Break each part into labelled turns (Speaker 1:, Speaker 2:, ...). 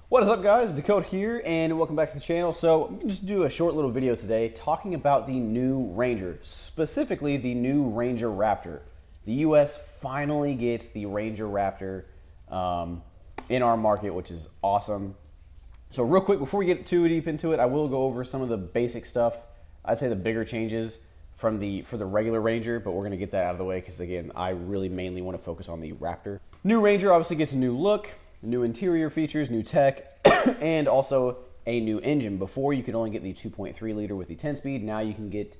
Speaker 1: What is up, guys? Dakota here, and welcome back to the channel. So I'm going to just do a short little video today talking about the new Ranger, specifically the new Ranger Raptor. The US finally gets the Ranger Raptor in our market, which is awesome. So real quick, before we get too deep into it, I will go over some of the basic stuff. I'd say the bigger changes for the regular Ranger, but we're going to get that out of the way because, again, I really mainly want to focus on the Raptor. New Ranger obviously gets a new look, new interior features, new tech, and also a new engine. Before, you could only get the 2.3 liter with the 10-speed. Now you can get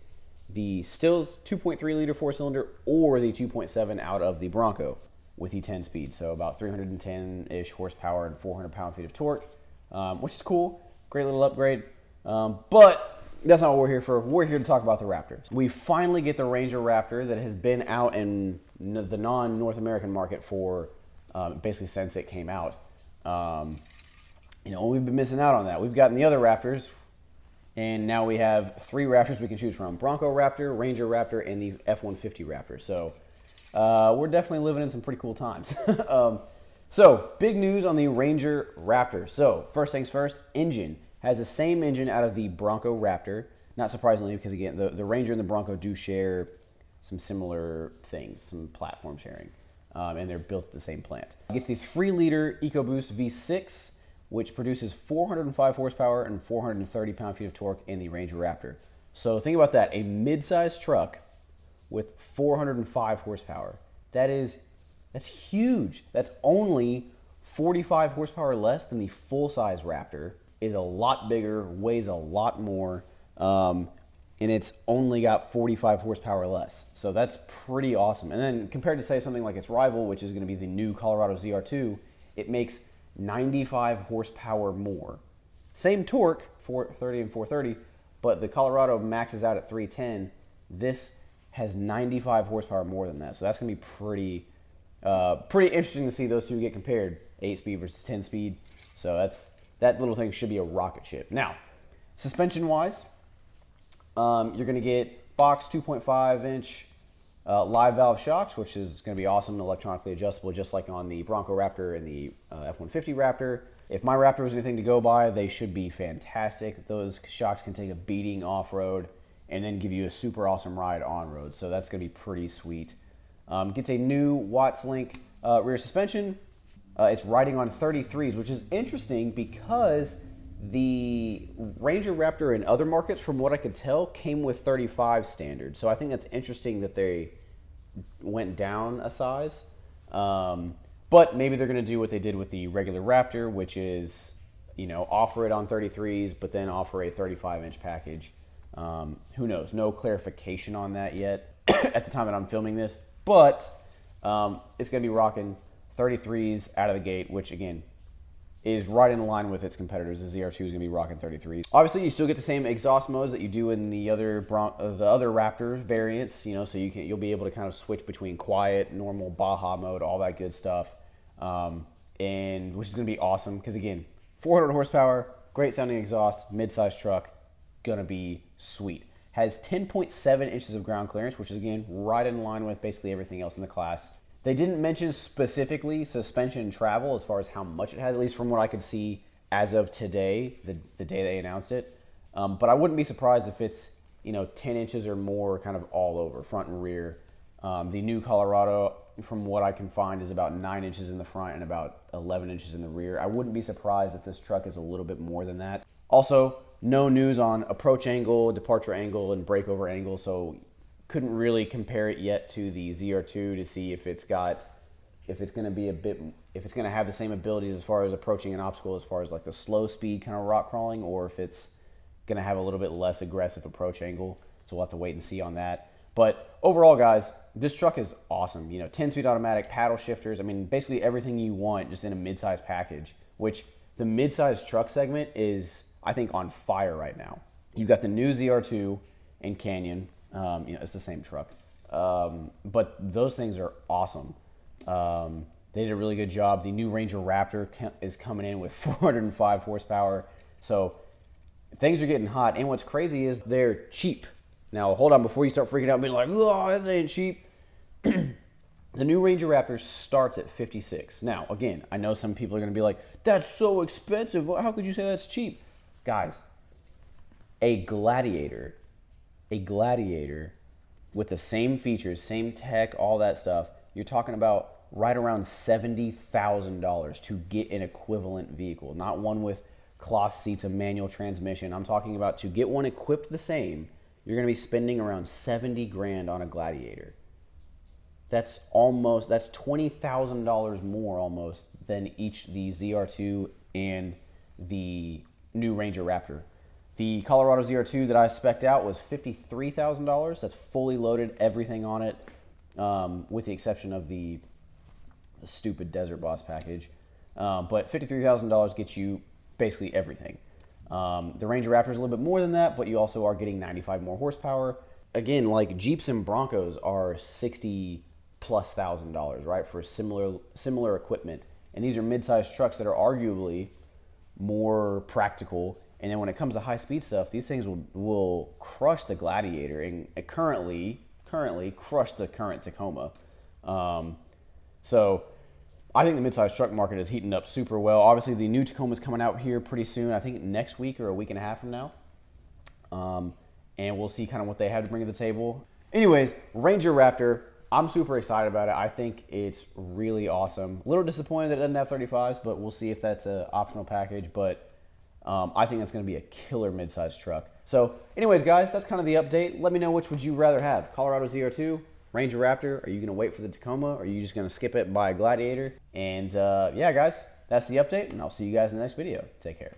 Speaker 1: the still 2.3 liter 4-cylinder or the 2.7 out of the Bronco with the 10-speed. So about 310-ish horsepower and 400 pound-feet of torque, which is cool. Great little upgrade. But that's not what we're here for. We're here to talk about the Raptor. We finally get the Ranger Raptor that has been out in the non-North American market for basically since it came out. We've been missing out on that. We've gotten the other Raptors, and now we have 3 Raptors we can choose from: Bronco Raptor, Ranger Raptor, and the F-150 Raptor. So we're definitely living in some pretty cool times. So big news on the Ranger Raptor. So first things first, engine. Has the same engine out of the Bronco Raptor. Not surprisingly, because again, the Ranger and the Bronco do share some similar things, some platform sharing. And they're built at the same plant. It gets the 3-liter EcoBoost V6, which produces 405 horsepower and 430 pound-feet of torque in the Ranger Raptor. So think about that, a mid-sized truck with 405 horsepower. That's huge. That's only 45 horsepower less than the full-size Raptor. Is a lot bigger, weighs a lot more, and it's only got 45 horsepower less. So that's pretty awesome. And then compared to, say, something like its rival, which is going to be the new Colorado ZR2, it makes 95 horsepower more. Same torque, 430 and 430, but the Colorado maxes out at 310. This has 95 horsepower more than that. So that's going to be pretty interesting to see those two get compared, 8-speed versus 10-speed. So that little thing should be a rocket ship. Now, suspension-wise, you're going to get box 2.5-inch live valve shocks, which is going to be awesome and electronically adjustable, just like on the Bronco Raptor and the F-150 Raptor. If my Raptor was anything to go by, they should be fantastic. Those shocks can take a beating off-road and then give you a super awesome ride on-road. So that's going to be pretty sweet. Gets a new Watts Link rear suspension. It's riding on 33s, which is interesting because the Ranger Raptor in other markets, from what I could tell, came with 35 standard. So I think that's interesting that they went down a size. But maybe they're going to do what they did with the regular Raptor, which is, offer it on 33s, but then offer a 35-inch package. Who knows? No clarification on that yet at the time that I'm filming this. But it's going to be rocking 33s out of the gate, which, again, is right in line with its competitors. The ZR2 is going to be rocking 33s. Obviously, you still get the same exhaust modes that you do in the other Raptor variants, so you'll be able to kind of switch between quiet, normal, Baja mode, all that good stuff, and which is going to be awesome because, again, 400 horsepower, great sounding exhaust, mid-sized truck, going to be sweet. Has 10.7 inches of ground clearance, which is, again, right in line with basically everything else in the class. They didn't mention specifically suspension and travel as far as how much it has, at least from what I could see as of today, the day they announced it. But I wouldn't be surprised if it's 10 inches or more kind of all over, front and rear. The new Colorado, from what I can find, is about 9 inches in the front and about 11 inches in the rear. I wouldn't be surprised if this truck is a little bit more than that. Also, no news on approach angle, departure angle, and breakover angle, so couldn't really compare it yet to the ZR2 to see if it's going to have the same abilities as far as approaching an obstacle, as far as like the slow speed kind of rock crawling, or if it's going to have a little bit less aggressive approach angle. So we'll have to wait and see on that. But overall, guys, this truck is awesome. 10-speed automatic, paddle shifters. I mean, basically everything you want just in a mid-size package, which the mid-size truck segment is, I think, on fire right now. You've got the new ZR2 and Canyon. It's the same truck. But those things are awesome. They did a really good job. The new Ranger Raptor is coming in with 405 horsepower. So things are getting hot. And what's crazy is they're cheap. Now, hold on, before you start freaking out and being like, oh, this ain't cheap. The The new Ranger Raptor starts at 56. Now, again, I know some people are going to be like, that's so expensive. How could you say that's cheap? Guys, a Gladiator with the same features, same tech, all that stuff, you're talking about right around $70,000 to get an equivalent vehicle. Not one with cloth seats, a manual transmission. I'm talking about to get one equipped the same, you're going to be spending around 70 grand on a Gladiator. That's $20,000 more almost than each the ZR2 and the new Ranger Raptor. The Colorado ZR2 that I spec'd out was $53,000. That's fully loaded, everything on it, with the exception of the stupid Desert Boss package. But $53,000 gets you basically everything. The Ranger Raptor is a little bit more than that, but you also are getting 95 more horsepower. Again, like Jeeps and Broncos are $60,000+, right, for similar equipment. And these are mid-sized trucks that are arguably more practical. And then when it comes to high-speed stuff, these things will crush the Gladiator and currently crush the current Tacoma. So I think the mid-sized truck market is heating up super well. Obviously, the new Tacoma is coming out here pretty soon. I think next week or a week and a half from now. And we'll see kind of what they have to bring to the table. Anyways, Ranger Raptor, I'm super excited about it. I think it's really awesome. A little disappointed that it doesn't have 35s, but we'll see if that's an optional package. But I think that's going to be a killer mid-sized truck. So anyways, guys, that's kind of the update. Let me know which would you rather have, Colorado ZR2, Ranger Raptor. Are you going to wait for the Tacoma, or are you just going to skip it and buy a Gladiator? And yeah, guys, that's the update, and I'll see you guys in the next video. Take care.